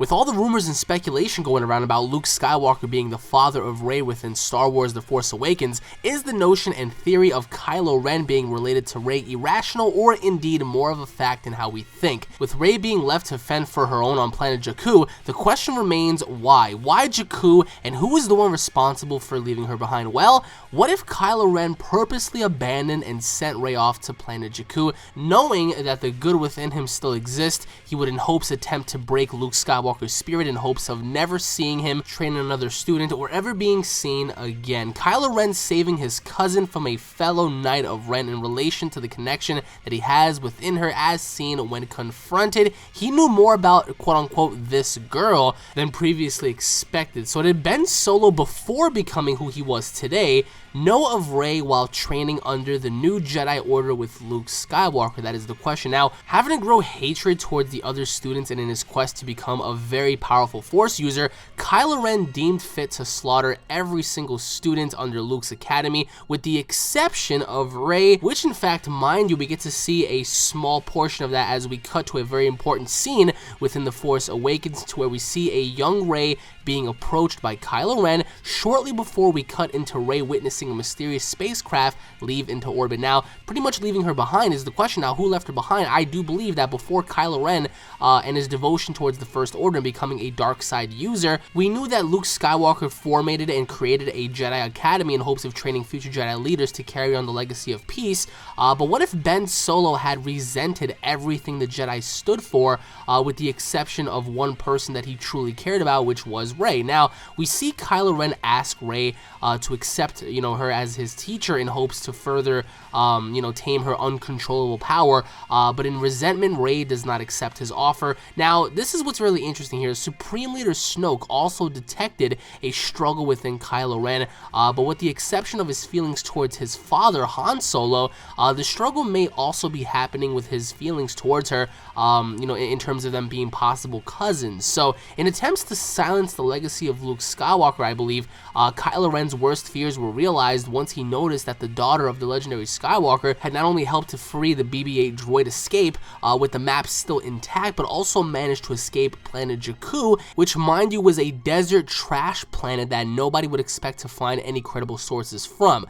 With all the rumors and speculation going around about Luke Skywalker being the father of Rey within Star Wars The Force Awakens, is the notion and theory of Kylo Ren being related to Rey irrational, or indeed more of a fact in how we think? With Rey being left to fend for her own on planet Jakku, the question remains why? Why Jakku, and who is the one responsible for leaving her behind? Well, what if Kylo Ren purposely abandoned and sent Rey off to planet Jakku, knowing that the good within him still exists? He would in hopes attempt to break Luke Skywalker's spirit in hopes of never seeing him train another student or ever being seen again. Kylo Ren saving his cousin from a fellow Knight of Ren in relation to the connection that he has within her, as seen when confronted. He knew more about quote-unquote this girl than previously expected. So did Ben Solo, before becoming who he was today, know of Rey while training under the new Jedi Order with Luke Skywalker? That is the question. Now, having to grow hatred towards the other students and in his quest to become a very powerful Force user, Kylo Ren deemed fit to slaughter every single student under Luke's academy, with the exception of Rey, which in fact, mind you, we get to see a small portion of that as we cut to a very important scene within The Force Awakens, to where we see a young Rey being approached by Kylo Ren shortly before we cut into Rey witnessing a mysterious spacecraft leave into orbit. Now, pretty much leaving her behind is the question. Now, who left her behind? I do believe that before Kylo Ren and his devotion towards the First Order and becoming a dark side user, we knew that Luke Skywalker formatted and created a Jedi Academy in hopes of training future Jedi leaders to carry on the legacy of peace. But what if Ben Solo had resented everything the Jedi stood for, with the exception of one person that he truly cared about, which was Rey? Now, we see Kylo Ren ask Rey to accept, her as his teacher in hopes to further, tame her uncontrollable power. But in resentment, Rey does not accept his offer. Now, this is what's really interesting here. Supreme Leader Snoke also detected a struggle within Kylo Ren, but with the exception of his feelings towards his father, Han Solo, the struggle may also be happening with his feelings towards her, in terms of them being possible cousins. So, in attempts to silence the legacy of Luke Skywalker, I believe, Kylo Ren's worst fears were realized once he noticed that the daughter of the legendary Skywalker had not only helped to free the BB-8 droid escape with the map still intact, but also managed to escape planet Jakku, which, mind you, was a desert trash planet that nobody would expect to find any credible sources from.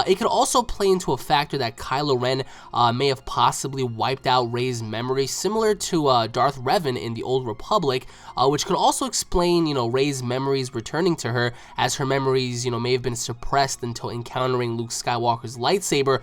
It could also play into a factor that Kylo Ren may have possibly wiped out Rey's memory, similar to Darth Revan in the Old Republic, which could also explain, Rey's memories returning to her, as her memories, may have been suppressed until encountering Luke Skywalker's lightsaber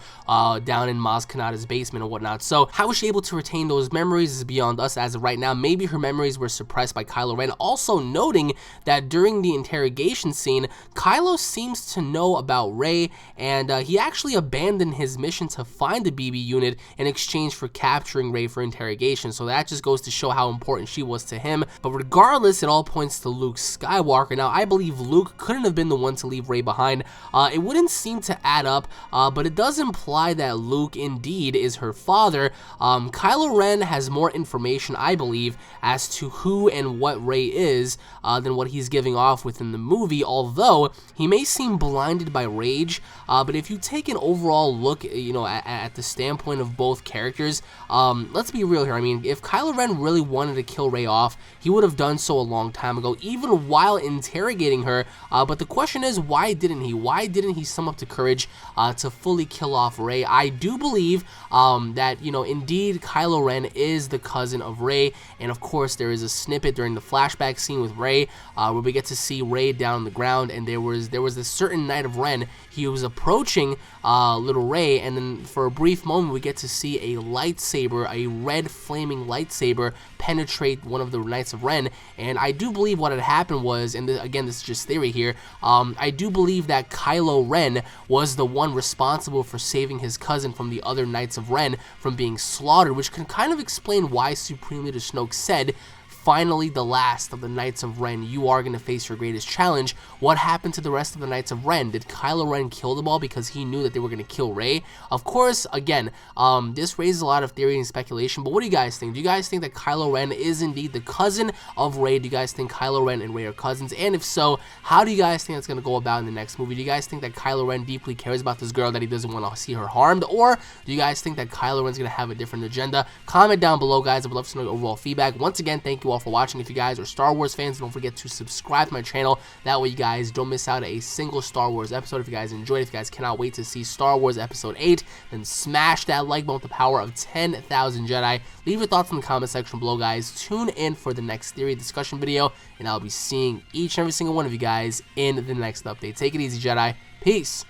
down in Maz Kanata's basement and whatnot. So how was she able to retain those memories is beyond us as of right now. Maybe her memories were suppressed by Kylo Ren. Also noting that during the interrogation scene, Kylo seems to know about Rey, and he actually abandoned his mission to find the BB unit in exchange for capturing Rey for interrogation. So that just goes to show how important she was to him. But regardless, it all points to Luke Skywalker. Now, I believe Luke couldn't have been the one to leave Rey behind. It wouldn't seem to add up, but it does imply that Luke indeed is her father. Kylo Ren has more information, I believe, as to who and what Rey is than what he's giving off within the movie, although he may seem blinded by rage. But if you take an overall look, at the standpoint of both characters, let's be real here. I mean, if Kylo Ren really wanted to kill Rey off, he would have done so a long time ago, even while interrogating her. But the question is, why didn't he? Why didn't he sum up the courage to fully kill off Rey? I do believe that, indeed Kylo Ren is the cousin of Rey, and of course there is a snippet during the flashback scene with Rey where we get to see Rey down on the ground, and there was this certain Knight of Ren. He was approaching little Rey, and then for a brief moment we get to see a lightsaber, a red flaming lightsaber, penetrate one of the Knights of Ren. And I do believe what had happened was, and again, this is just theory here, I do believe that Kylo Ren was the one responsible for saving his cousin from the other Knights of Ren from being slaughtered, which can kind of explain why Supreme Leader Snoke said, "Finally, the last of the Knights of Ren, you are going to face your greatest challenge." What happened to the rest of the Knights of Ren? Did Kylo Ren kill them all because he knew that they were going to kill Rey? Of course, again, this raises a lot of theory and speculation, but what do you guys think? Do you guys think that Kylo Ren is indeed the cousin of Rey? Do you guys think Kylo Ren and Rey are cousins? And if so, how do you guys think that's going to go about in the next movie? Do you guys think that Kylo Ren deeply cares about this girl, that he doesn't want to see her harmed? Or do you guys think that Kylo Ren's going to have a different agenda? Comment down below, guys. I would love to know your overall feedback. Once again, thank you all all for watching. If you guys are Star Wars fans, don't forget to subscribe to my channel. That way you guys don't miss out a single Star Wars episode. If you guys enjoyed, if you guys cannot wait to see Star Wars Episode 8, then smash that like button with the power of 10,000 Jedi. Leave your thoughts in the comment section below, guys. Tune in for the next theory discussion video, and I'll be seeing each and every single one of you guys in the next update. Take it easy, Jedi. Peace.